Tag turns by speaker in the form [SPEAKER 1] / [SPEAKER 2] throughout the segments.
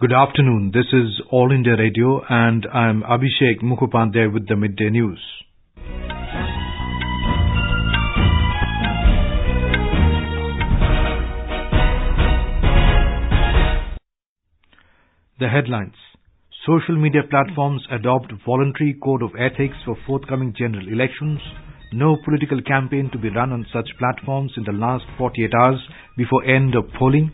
[SPEAKER 1] Good afternoon. This is All India Radio and I am Abhishek Mukhopadhyay with the Midday News. The headlines. Social media platforms adopt voluntary code of ethics for forthcoming general elections. No political campaign to be run on such platforms in the last 48 hours before end of polling.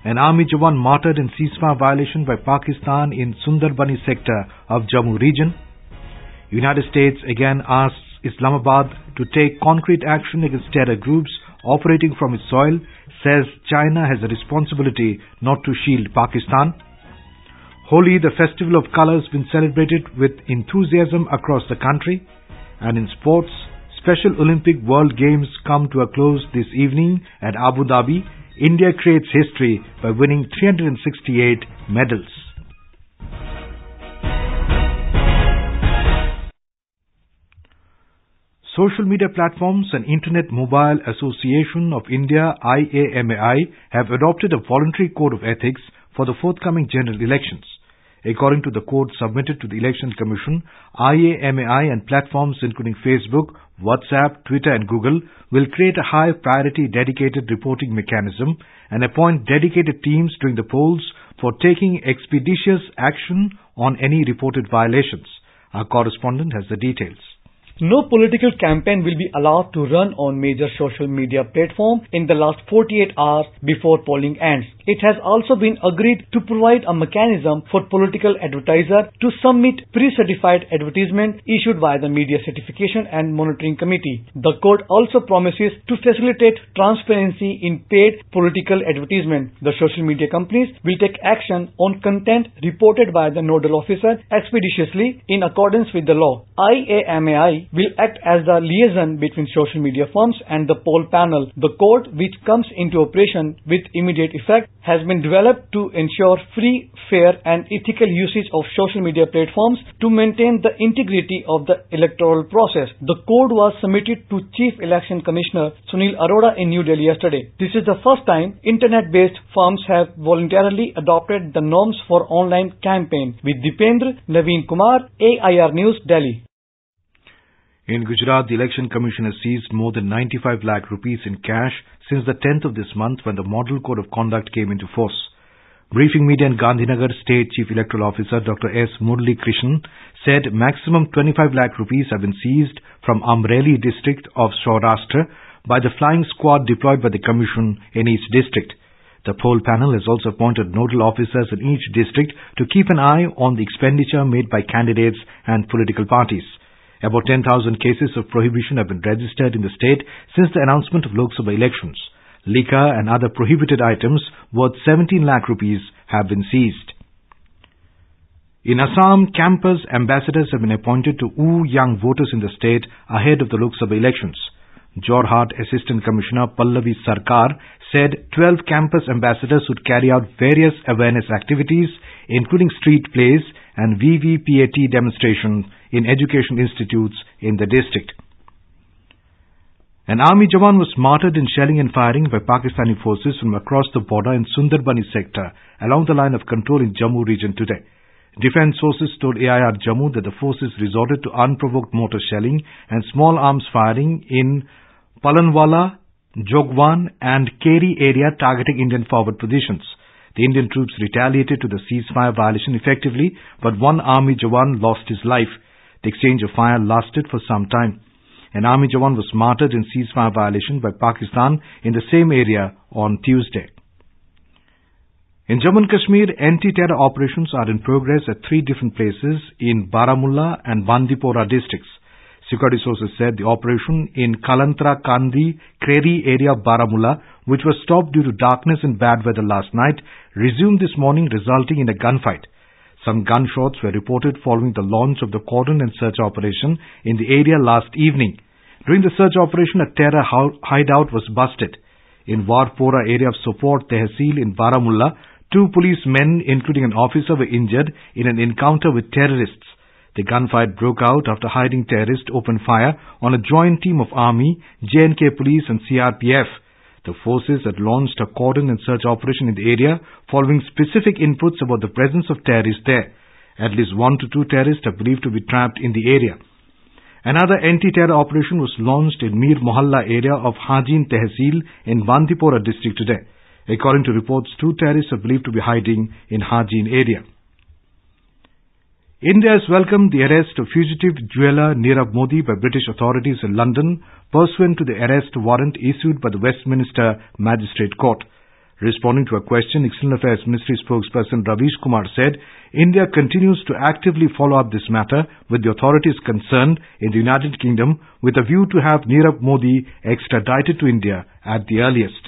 [SPEAKER 1] An army jawan martyred in ceasefire violation by Pakistan in Sunderbani sector of Jammu region. United States again asks Islamabad to take concrete action against terror groups operating from its soil, says China has a responsibility not to shield Pakistan. Holi, the festival of colors, been celebrated with enthusiasm across the country. And in sports, Special Olympic World Games come to a close this evening at Abu Dhabi. India creates history by winning 368 medals. Social media platforms and Internet Mobile Association of India IAMAI have adopted a voluntary code of ethics for the forthcoming general elections. According to the code submitted to the Election Commission, IAMAI and platforms including Facebook, WhatsApp, Twitter and Google will create a high priority dedicated reporting mechanism and appoint dedicated teams during the polls for taking expeditious action on any reported violations. Our correspondent has the details.
[SPEAKER 2] No political campaign will be allowed to run on major social media platforms in the last 48 hours before polling ends. It has also been agreed to provide a mechanism for political advertisers to submit pre-certified advertisement issued by the Media Certification and Monitoring Committee. The code also promises to facilitate transparency in paid political advertisement. The social media companies will take action on content reported by the nodal officer expeditiously in accordance with the law. IAMAI will act as the liaison between social media firms and the poll panel. The code, which comes into operation with immediate effect, has been developed to ensure free, fair and ethical usage of social media platforms to maintain the integrity of the electoral process. The code was submitted to Chief Election Commissioner Sunil Arora in New Delhi yesterday. This is the first time internet-based firms have voluntarily adopted the norms for online campaign. With Dipendra Naveen Kumar, AIR News, Delhi.
[SPEAKER 1] In Gujarat, the Election Commission has seized more than 95 lakh rupees in cash since the 10th of this month when the Model Code of Conduct came into force. Briefing media in Gandhinagar, State Chief Electoral Officer Dr. S. Murli Krishnan said maximum 25 lakh rupees have been seized from Amreli district of Saurashtra by the flying squad deployed by the Commission in each district. The poll panel has also appointed nodal officers in each district to keep an eye on the expenditure made by candidates and political parties. About 10,000 cases of prohibition have been registered in the state since the announcement of Lok Sabha elections. Liquor and other prohibited items worth 17 lakh rupees have been seized. In Assam, campus ambassadors have been appointed to woo young voters in the state ahead of the Lok Sabha elections. Jorhat Assistant Commissioner Pallavi Sarkar said 12 campus ambassadors would carry out various awareness activities, including street plays and VVPAT demonstration in education institutes in the district. An army jawan was martyred in shelling and firing by Pakistani forces from across the border in Sunderbani sector along the line of control in Jammu region today. Defense sources told AIR Jammu that the forces resorted to unprovoked mortar shelling and small arms firing in Palanwala, Jogwan and Keri area targeting Indian forward positions. The Indian troops retaliated to the ceasefire violation effectively, but one army jawan lost his life. The exchange of fire lasted for some time. An army jawan was martyred in ceasefire violation by Pakistan in the same area on Tuesday. In Jammu and Kashmir, anti-terror operations are in progress at 3 different places in Baramulla and Bandipora districts. Security sources said the operation in Kalantra Kandi Kreri area of Baramulla, which was stopped due to darkness and bad weather last night, resumed this morning, resulting in a gunfight. Some gunshots were reported following the launch of the cordon and search operation in the area last evening. During the search operation, a terror hideout was busted. In Warpora area of Sopot Tehsil in Baramulla, 2 policemen, including an officer, were injured in an encounter with terrorists. The gunfight broke out after hiding terrorists opened fire on a joint team of Army, J&K Police and CRPF. The forces had launched a cordon and search operation in the area following specific inputs about the presence of terrorists there. At least 1 to 2 terrorists are believed to be trapped in the area. Another anti-terror operation was launched in Mir Mohalla area of Hajin Tehsil in Bandipora district today. According to reports, 2 terrorists are believed to be hiding in Hajin area. India has welcomed the arrest of fugitive jeweller Nirav Modi by British authorities in London, pursuant to the arrest warrant issued by the Westminster Magistrate Court. Responding to a question, External Affairs Ministry spokesperson Ravish Kumar said, India continues to actively follow up this matter with the authorities concerned in the United Kingdom with a view to have Nirav Modi extradited to India at the earliest.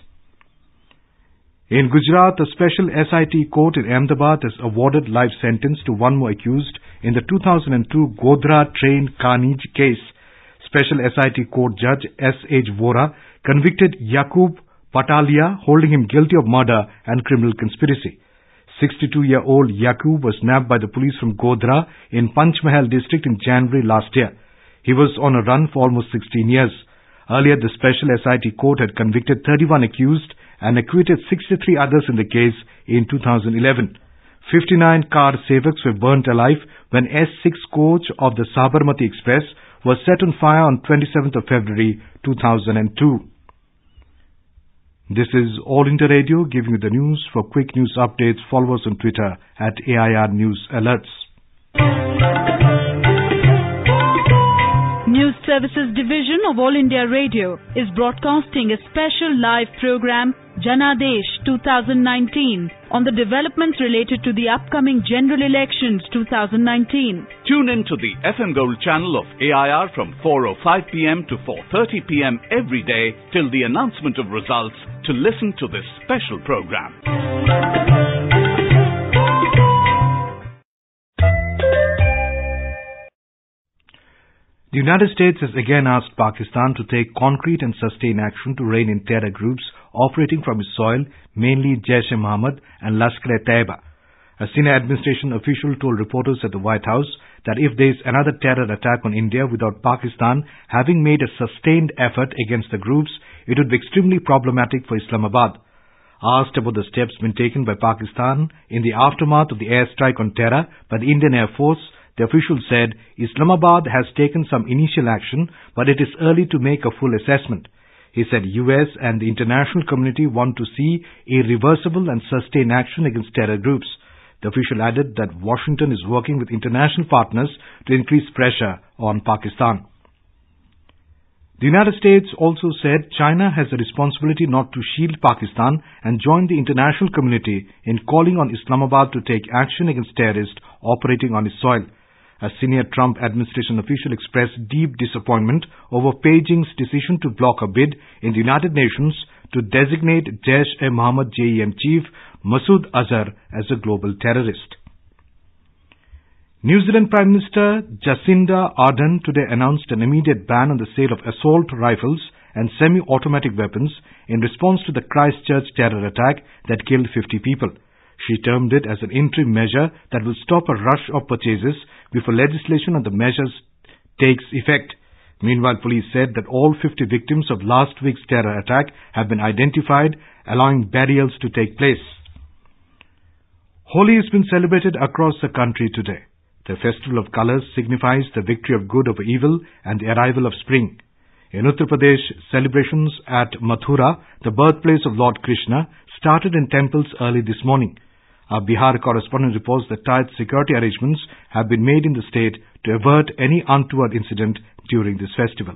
[SPEAKER 1] In Gujarat, a special SIT court in Ahmedabad has awarded life sentence to one more accused in the 2002 Godhra train carnage case. Special SIT court judge S.H. Vora convicted Yaqub Patalia, holding him guilty of murder and criminal conspiracy. 62-year-old Yaqub was nabbed by the police from Godhra in Panchmahal district in January last year. He was on a run for almost 16 years. Earlier, the special SIT court had convicted 31 accused and acquitted 63 others in the case in 2011. 59 car Sevaks were burnt alive when S6 coach of the Sabarmati Express was set on fire on 27th of February 2002. This is All India Radio giving you the news. For quick news updates, follow us on Twitter at AIR News Alerts.
[SPEAKER 3] News Services Division of All India Radio is broadcasting a special live program, Janadesh 2019, on the developments related to the upcoming general elections 2019.
[SPEAKER 4] Tune in to the FM Gold channel of AIR from 4:05 p.m. to 4:30 p.m. every day till the announcement of results to listen to this special program.
[SPEAKER 1] The United States has again asked Pakistan to take concrete and sustained action to rein in terror groups operating from its soil, mainly Jaish-e-Mohammed and Lashkar-e-Taiba. A senior administration official told reporters at the White House that if there is another terror attack on India without Pakistan having made a sustained effort against the groups, it would be extremely problematic for Islamabad. Asked about the steps being taken by Pakistan in the aftermath of the airstrike on terror by the Indian Air Force, the official said Islamabad has taken some initial action, but it is early to make a full assessment. He said US and the international community want to see irreversible and sustained action against terror groups. The official added that Washington is working with international partners to increase pressure on Pakistan. The United States also said China has a responsibility not to shield Pakistan and join the international community in calling on Islamabad to take action against terrorists operating on its soil. A senior Trump administration official expressed deep disappointment over Beijing's decision to block a bid in the United Nations to designate Jaish-e-Mohammed JEM chief Masood Azhar as a global terrorist. New Zealand Prime Minister Jacinda Ardern today announced an immediate ban on the sale of assault rifles and semi-automatic weapons in response to the Christchurch terror attack that killed 50 people. She termed it as an interim measure that will stop a rush of purchases before legislation on the measures takes effect. Meanwhile, police said that all 50 victims of last week's terror attack have been identified, allowing burials to take place. Holi has been celebrated across the country today. The festival of colors signifies the victory of good over evil and the arrival of spring. In Uttar Pradesh, celebrations at Mathura, the birthplace of Lord Krishna, started in temples early this morning. Our Bihar correspondent reports that tight security arrangements have been made in the state to avert any untoward incident during this festival.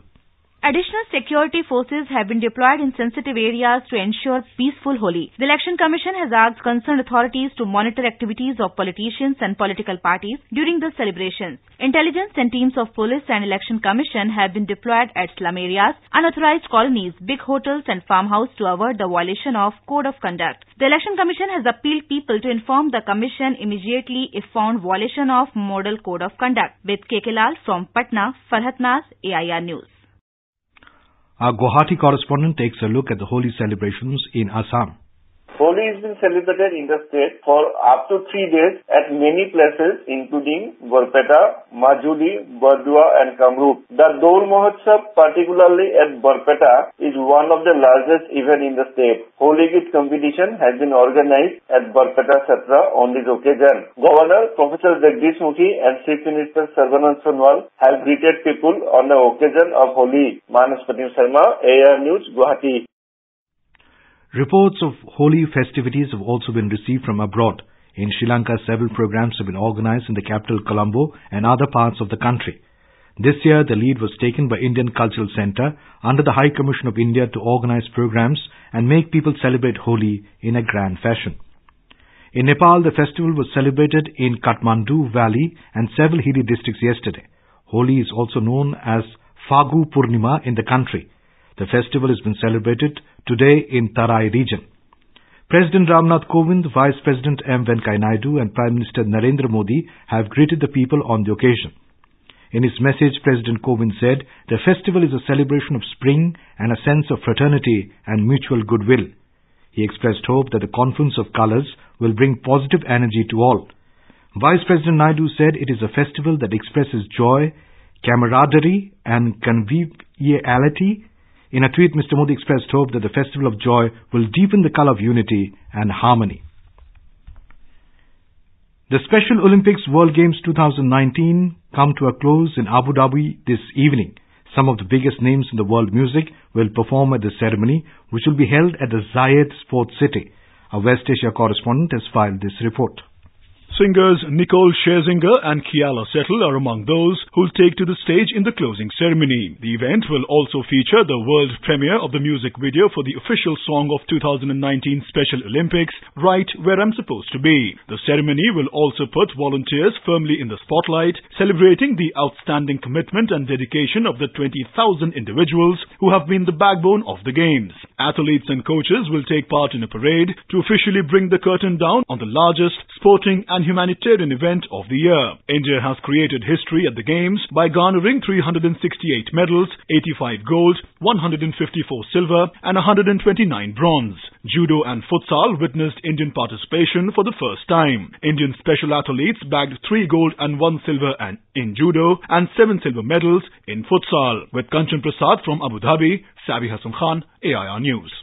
[SPEAKER 5] Additional security forces have been deployed in sensitive areas to ensure peaceful Holi. The Election Commission has asked concerned authorities to monitor activities of politicians and political parties during the celebrations. Intelligence and teams of police and Election Commission have been deployed at slum areas, unauthorized colonies, big hotels and farmhouses to avert the violation of Code of Conduct. The Election Commission has appealed people to inform the Commission immediately if found violation of Model Code of Conduct. With KK Lal from Patna, Farhat Naz, AIR News.
[SPEAKER 1] Our Guwahati correspondent takes a look at the Holi celebrations in Assam.
[SPEAKER 6] Holi has been celebrated in the state for up to 3 days at many places including Barpeta, Majuli, Bardua and Kamrup. The Dol Mahotsav, particularly at Barpeta, is one of the largest events in the state. Holi Git competition has been organized at Barpeta Satra on this occasion. Governor Professor Jagdish Mukhi and Chief Minister Sarbanand Sonowal have greeted people on the occasion of Holi. Manaspati Sharma, AR News, Guwahati.
[SPEAKER 1] Reports of Holi festivities have also been received from abroad. In Sri Lanka, several programs have been organized in the capital Colombo and other parts of the country. This year, the lead was taken by Indian Cultural Centre under the High Commission of India to organize programs and make people celebrate Holi in a grand fashion. In Nepal, the festival was celebrated in Kathmandu Valley and several hilly districts yesterday. Holi is also known as Phagu Purnima in the country. The festival has been celebrated today in Tarai region. President Ramnath Kovind, Vice President M. Venkaiah Naidu and Prime Minister Narendra Modi have greeted the people on the occasion. In his message, President Kovind said, the festival is a celebration of spring and a sense of fraternity and mutual goodwill. He expressed hope that the confluence of colors will bring positive energy to all. Vice President Naidu said it is a festival that expresses joy, camaraderie and conviviality. In a tweet, Mr. Modi expressed hope that the Festival of Joy will deepen the color of unity and harmony. The Special Olympics World Games 2019 come to a close in Abu Dhabi this evening. Some of the biggest names in the world music will perform at the ceremony, which will be held at the Zayed Sports City. Our West Asia correspondent has filed this report.
[SPEAKER 7] Singers Nicole Scherzinger and Kiala Settle are among those who'll take to the stage in the closing ceremony. The event will also feature the world premiere of the music video for the official song of 2019 Special Olympics, Right Where I'm Supposed to Be. The ceremony will also put volunteers firmly in the spotlight, celebrating the outstanding commitment and dedication of the 20,000 individuals who have been the backbone of the Games. Athletes and coaches will take part in a parade to officially bring the curtain down on the largest sporting and humanitarian event of the year. India has created history at the Games by garnering 368 medals, 85 gold, 154 silver and 129 bronze. Judo and futsal witnessed Indian participation for the first time. Indian special athletes bagged 3 gold and 1 silver in judo and 7 silver medals in futsal. With Kanchan Prasad from Abu Dhabi, Sabi Hassan Khan, AIR News.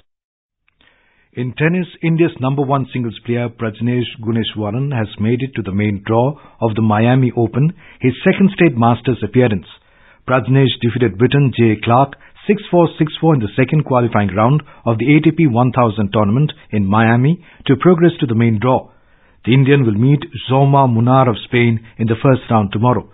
[SPEAKER 1] In tennis, India's #1 singles player Prajnesh Gunneswaran has made it to the main draw of the Miami Open, his second straight Masters appearance. Prajnesh defeated Britain Jay Clark 6-4, 6-4 in the second qualifying round of the ATP 1000 tournament in Miami to progress to the main draw. The Indian will meet Jaume Munar of Spain in the first round tomorrow.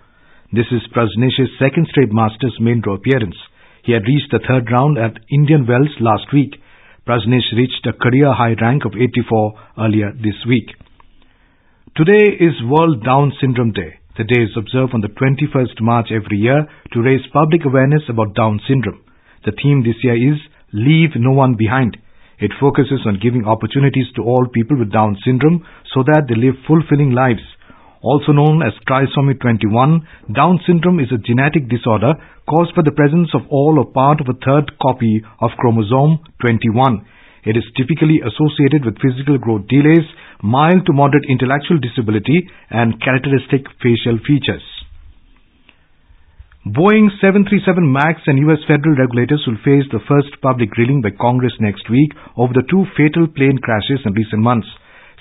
[SPEAKER 1] This is Prajnesh's second straight Masters main draw appearance. He had reached the third round at Indian Wells last week. Prajnesh reached a career-high rank of 84 earlier this week. Today is World Down Syndrome Day. The day is observed on the 21st March every year to raise public awareness about Down syndrome. The theme this year is Leave No One Behind. It focuses on giving opportunities to all people with Down syndrome so that they live fulfilling lives. Also known as trisomy 21, Down syndrome is a genetic disorder caused by the presence of all or part of a third copy of chromosome 21. It is typically associated with physical growth delays, mild to moderate intellectual disability, and characteristic facial features. Boeing 737 MAX and U.S. federal regulators will face the first public grilling by Congress next week over the 2 fatal plane crashes in recent months.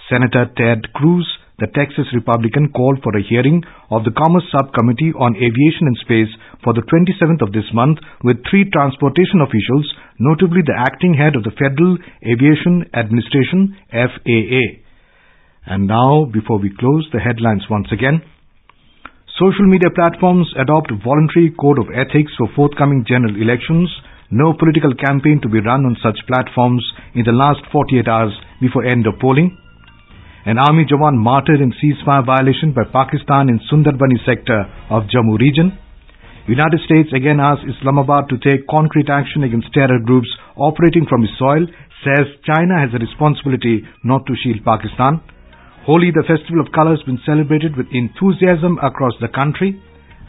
[SPEAKER 1] Senator Ted Cruz, the Texas Republican, called for a hearing of the Commerce Subcommittee on Aviation and Space for the 27th of this month with 3 transportation officials, notably the acting head of the Federal Aviation Administration, FAA. And now, before we close, the headlines once again. Social media platforms adopt voluntary code of ethics for forthcoming general elections. No political campaign to be run on such platforms in the last 48 hours before end of polling. An army jawan martyred in ceasefire violation by Pakistan in Sunderbani sector of Jammu region. United States again asks Islamabad to take concrete action against terror groups operating from its soil, says China has a responsibility not to shield Pakistan. Holi, the festival of colors, has been celebrated with enthusiasm across the country.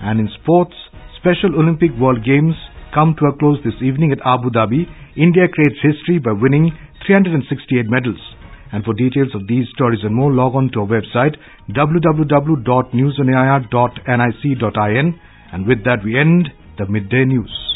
[SPEAKER 1] And in sports, Special Olympic World Games come to a close this evening at Abu Dhabi. India creates history by winning 368 medals. And for details of these stories and more, log on to our website www.newsonair.nic.in. And with that, we end the Midday News.